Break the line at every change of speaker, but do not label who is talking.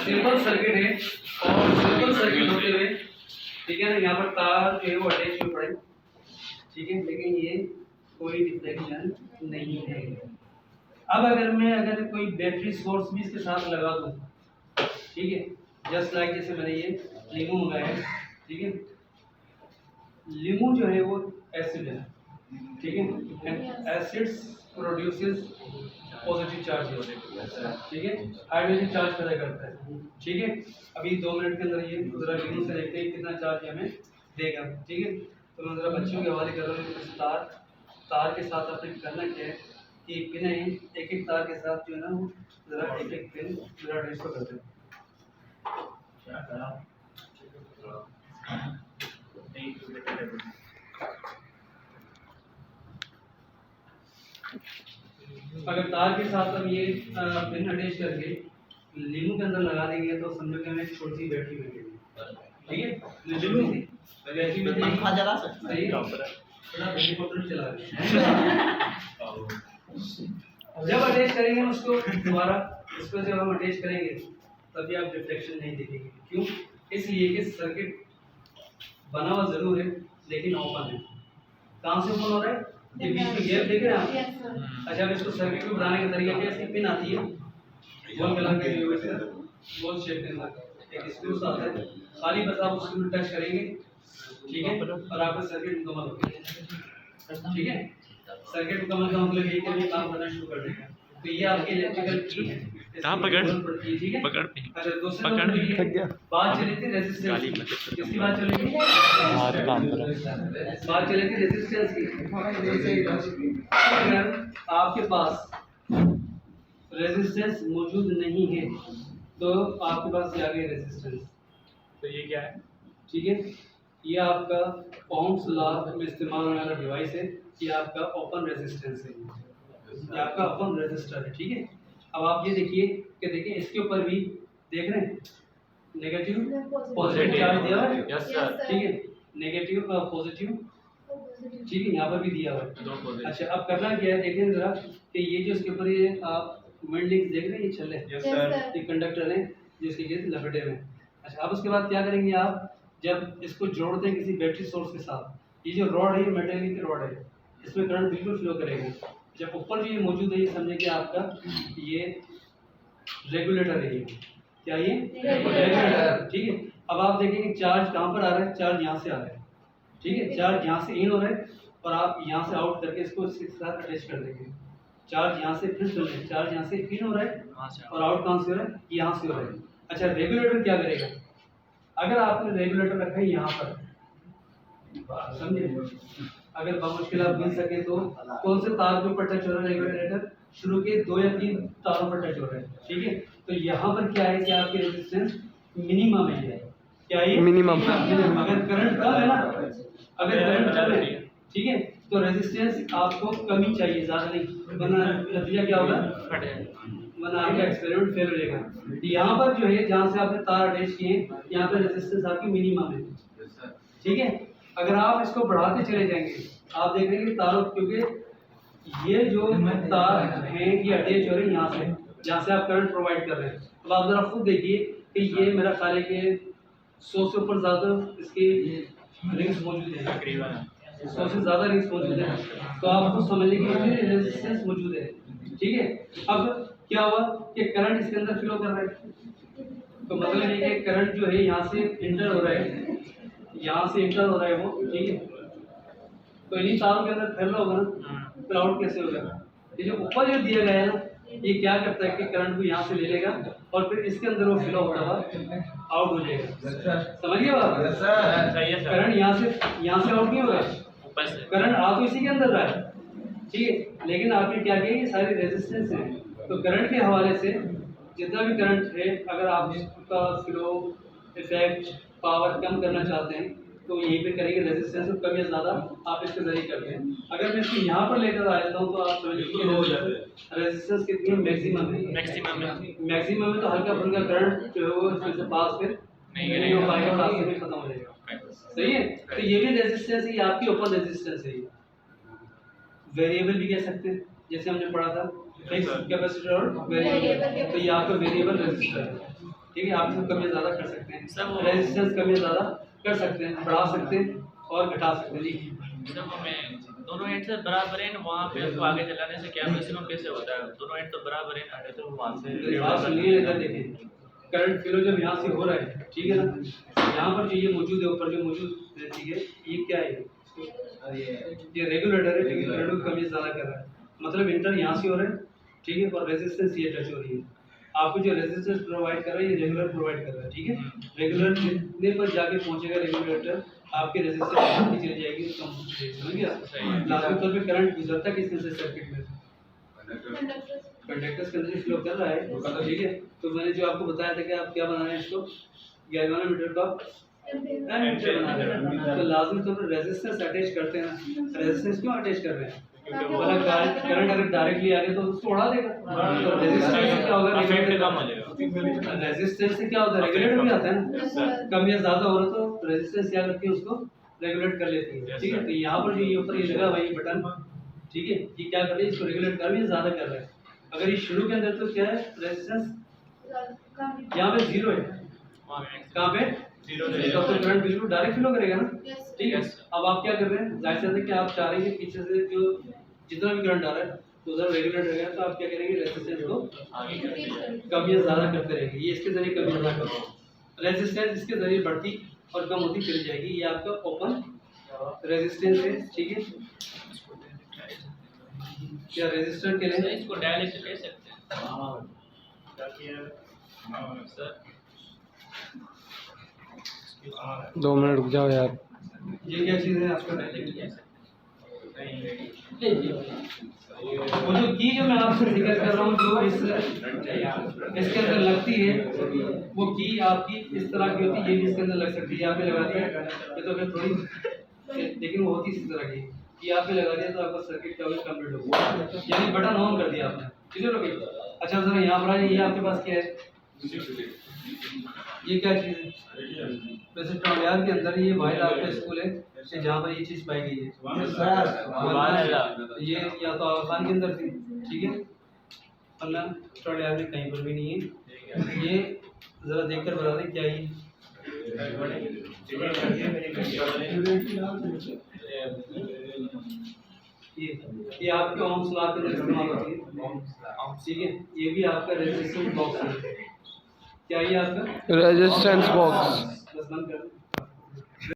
Simple circuit है और simple circuit होते हुए ठीक है ना, यहाँ पर तार जो है वो अटैच हुए पड़े, ठीक है, लेकिन ये कोई डिफ्लेक्शन नहीं है। अब अगर कोई बैटरी सोर्स भी इसके साथ लगा दूँ, ठीक है, जस्ट लाइक जैसे मैंने ये लीमू मंगाया है, ठीक है, लीमू जो है वो एसिड है, ठीक है, and acids produces positive charge, ठीक है, हाइड्रोजन चार्ज पैदा करता है, ठीक है। अभी 2 मिनट के अंदर ये जरा लीमू से देखते हैं कितना चार्ज हमें देगा, ठीक है। तो मैं जरा बच्चों के हवाले कर रहा हूँ। इस तार के साथ आपने करना क्या है कि पिन है, एक एक तार के साथ जो है ना वो जरा एक एक पिन जरा डिस्को करते हैं। अगर तार के साथ हम ये पिन अटैच करके लीमू के अंदर लगा देंगे तो समझो कि हमें छोटी सी बैटरी मिलेगी, ठीक है। लीमू की बैटरी में पंखा जला सकते हैं, थोड़ा हेलीकॉप्टर चला जब अटैच करेंगे उसको दोबारा, इसको जब हम अटैच करेंगे तभी आप रिफ्लेक्शन नहीं देखेंगे। क्यों? इसलिए कि सर्किट बना हुआ जरूर है लेकिन ओपन है। कहाँ से ओपन हो रहा है? ये बीच में गैप देख रहे हैं आप? अच्छा, अब इसको सर्किट को बनाने का तरीका क्या है? इसकी पिन आती है गोल कलर के गोल शेप के अंदर एक स्क्रू आता है, खाली बस आप उसको टच करेंगे, ठीक है, और आपका सर्किट मुकम्मल हो गया, ठीक है। सर्किट मुकम्मल का मतलब यही कि काम करना शुरू कर देगा। तो ये आपके इलेक्ट्रिकल की है।
कहाँ पकड़
ठीक है,
पकड़
अच्छा दूसरा बात चली थी रेजिस्टेंस, किसकी बात चली थी? बात चली थी रेजिस्टेंस की। अगर आपके पास रेजिस्टेंस मौजूद नहीं है तो आपके पास आ गई रेजिस्टेंस।
तो ये क्या है?
ठीक है, ये आपका ओम्स लॉ में इस्तेमाल होने वाला डिवाइस है। ये आपका ओपन रेजिस्टेंस है, ये आपका ओपन रेजिस्टर है, ठीक है। अब आप ये देखिए कि देखिए इसके ऊपर भी देख रहे हैं नेगेटिव पॉजिटिव चार्ज दिया हुआ है,
यस सर,
ठीक है, नेगेटिव पॉजिटिव, ठीक है, यहाँ पर भी दिया हुआ है। अच्छा, अब करना क्या है देखें जरा कि ये जो इसके ऊपर ये आप विंड लिंक्स देख रहे हैं, ये चल रहे हैं, ये कंडक्टर हैं जिसके गेट लपेटे हुए हैं। अच्छा, अब उसके बाद क्या करेंगे आप, जब इसको जोड़ते हैं किसी बैटरी सोर्स के साथ, ये जो रॉड है ये मेटेलिक रॉड है, इसमें करंट बिल्कुल फ्लो करेगा। जब ऊपर जो ये मौजूद है ये समझे कि आपका ये रेगुलेटर है, ये क्या ये रेगुलेटर, ठीक है। अब आप देखेंगे चार्ज कहाँ पर आ रहा है, चार्ज यहाँ से आ रहा है, ठीक है, चार्ज यहाँ से इन हो रहा है और आप यहाँ से आउट करके इसको इसके साथ अटैच कर देंगे। चार्ज यहाँ से फिर सुन लें, चार्ज यहाँ से इन हो रहा है और आउट कहाँ से हो रहा है, यहाँ से हो रहा है। अच्छा, रेगुलेटर क्या करेगा? अगर आपने रेगुलेटर रखा है यहाँ पर, समझे, अगर बामुश्किल आप मिल सके तो कौन से तार के ऊपर टच हो रहा है रेगुलेटर? शुरू के 2 या 3 तारों पर टच हो रहा है, ठीक है। तो यहाँ पर क्या है कि आपकी रेजिस्टेंस मिनिमम है, क्या है मिनिमम। अगर करंट कम है ना, अगर करंट कम है, ठीक है, तो रेजिस्टेंस आपको कम ही चाहिए, ज़्यादा नहीं, वरना नतीजा क्या होगा, वरना आपका एक्सपेरिमेंट फेल हो जाएगा। यहाँ पर जो है जहाँ से आपने तार अटैच किए यहाँ पर रेजिस्टेंस आपकी मिनिमम है, ठीक है। अगर आप इसको बढ़ाते चले जाएंगे आप देखेंगे तारों, क्योंकि ये जो तार हैं ये अटैच हो रहे हैं यहाँ से, जहाँ से आप करंट प्रोवाइड कर रहे हैं। अब आप ज़रा खुद देखिए कि ये मेरा ख्याल है कि 100 से ऊपर ज़्यादा इसकी रिंग्स मौजूद है, तकरीबन 100 से ज़्यादा रिंग्स मौजूद है। तो आप खुद समझ लीजिए कि रेजिस्टेंस मौजूद है, ठीक है। अब क्या हुआ कि करंट इसके अंदर फ्लो कर रहा है, तो मतलब ये कि करंट जो है यहाँ से इंटर हो रहा है, यहाँ से इंटर हो रहा है वो, ठीक है। तो इन्हीं तारों के अंदर फैल रहा होगा ना, फिर आउट कैसे होगा? ये जो ऊपर जो दिया गया है ना, ये क्या करता है कि करंट को यहाँ से ले लेगा और फिर इसके अंदर वो फ्लो होता हुआ आउट हो जाएगा। समझिए बात? करंट यहाँ से आउट नहीं होगा, करंट आ तो इसी के अंदर रहा है, ठीक है, लेकिन आपने क्या किया, ये सारी रेजिस्टेंस है। तो करंट के हवाले से जितना भी करंट है, अगर आप इसका फ्लो इफेक्ट पावर कम करना चाहते हैं तो यहीं पे करेंगे, रेजिस्टेंस को कम या ज़्यादा आप इसके जरिए करते हैं। अगर मैं इसको यहाँ पर लेकर आ जाता हूँ तो आप समझ लीजिए रेजिस्टेंस कितनी है, मैक्सिमम है, मैक्सिमम है, तो हल्का फुल्का करंट जो है वो इससे पास फिर नहीं हो पाएगा और रास्ते में खत्म हो जाएगा, सही है। तो ये भी रेजिस्टेंस है, आपकी ओपन रेजिस्टेंस है, वेरिएबल भी कह सकते हैं, जैसे हमने पढ़ा था फिक्स कैपेसिटर और वेरिएबल, तो ये आपका वेरिएबल रेजिस्टर है। ठीक है, आप इसको कम या ज़्यादा कर सकते हैं,
सर वो
रेजिस्टेंस कम या ज़्यादा कर सकते हैं, बढ़ा सकते हैं और घटा सकते हैं। जी
जब हमें दोनों एंड से बराबर है वहाँ पे उसको आगे चलाने से क्या मैक्सिमम कैसे होता है? दोनों एंड तो बराबर है ना, तो वहाँ से
मेरी बात सुनिए, इधर देखिए, करंट फ्लो जब यहाँ से हो रहा है, ठीक है ना, यहाँ पर जो ये मौजूद है, ऊपर जो मौजूद रहती है, ये क्या है, ये रेगुलेटर है, ठीक है, करंट को कम या ज़्यादा कर रहा है, मतलब इंटर यहाँ से हो रहा है, ठीक है, और रेजिस्टेंस ये टच हो रही है। आपको जो रेजिस्टेंस प्रोवाइड कर रहा है ये रेगुलर प्रोवाइड कर रहा है, ठीक है, रेगुलर जितने पर जाके पहुंचेगा रेगुलेटर, आपके रेजिस्टेंस बढ़ती चली जाएगी, कम होती जाएगी, समझ गया। लाजमी तौर पे करंट गुजरता है किसमें से, सर्किट में, कंडक्टर्स के अंदर फ्लो कर रहा है, ठीक है। तो मैंने जो आपको बताया था कि आप क्या बना रहे हैं, इसको गैल्वेनोमीटर का एमीटर बना रहे हैं, तो लाजमी तौर पर रेजिस्टेंस अटैच करते हैं ना। रेजिस्टेंस क्यों अटैच कर रहे हैं? करंट अगर डायरेक्टली आ गया तो उसको उड़ा देगा, तो रेजिस्टेंस से क्या होगा,
इफेक्ट कम हो जाएगा।
रेजिस्टेंस से क्या होता है, रेगुलेटर भी आता है ना, कम या ज्यादा हो रहा तो रेजिस्टेंस क्या करती है, उसको रेगुलेट कर लेती है, ठीक है। तो यहाँ पर जो ये ऊपर ये लगा हुआ है बटन, ठीक है, ये क्या कर रही है, इसको रेगुलेट कर रही है, ज्यादा कर रहा है। अगर ये शुरू के अंदर तो क्या है, रेजिस्टेंस यहाँ पे जीरो है, कहाँ पे जीरो है, तो करंट बिल्कुल डायरेक्ट फ्लो करेगा ना, ठीक है। अब आप क्या कर रहे हैं, जाहिर सी बात है कि आप चाह रहे हैं कि पीछे से जो जितना भी करंट आ रहा है तो उधर रेगुलेट रहेगा, तो आप क्या करेंगे, रेजिस्टेंस को कम या ज्यादा करते रहेंगे, ये इसके जरिए कम या ज्यादा करो, रेजिस्टेंस इसके जरिए बढ़ती और कम होती चली जाएगी। ये आपका ओपन रेजिस्टेंस है, ठीक है। क्या रेजिस्टर के लिए
इसको डायरेक्ट ले सकते हैं सर।
2 मिनट रुक जाओ यार।
ये क्या चीज़ है आपका डायरेक्ट? वो जो की जो मैं आपसे जिक्र कर रहा हूँ, जो इसके अंदर लगती है, वो की आपकी इस तरह की होती है, ये भी इसके अंदर लग सकती है, यहाँ पे लगा दिया ये तो फिर थोड़ी, लेकिन वो होती इसी तरह की, ये यहाँ पे लगा दिया तो आपका सर्किट कवर कंप्लीट हो गया, यानी बटन ऑन कर दिया आपने, ठीक है लोग। अच्छा सर यहाँ पर आइए, ये आपके पास क्या है, ये क्या चीज़ है? वैसे टोलियार के अंदर ये वाहिद आपका स्कूल है जहाँ पर ये चीज़ पाई गई है, ये या तो आफगान के अंदर थी, ठीक है, वरना टोलियार में कहीं पर भी नहीं है। ये ज़रा देखकर बता दें क्या ये आपके ओम्स लॉ के अंदर इस्तेमाल होती है, ठीक है। ये भी आपका रेजिस्टेंस बॉक्स है, क्या ये आपका
रेजिस्टेंस बॉक्स
बस बंद कर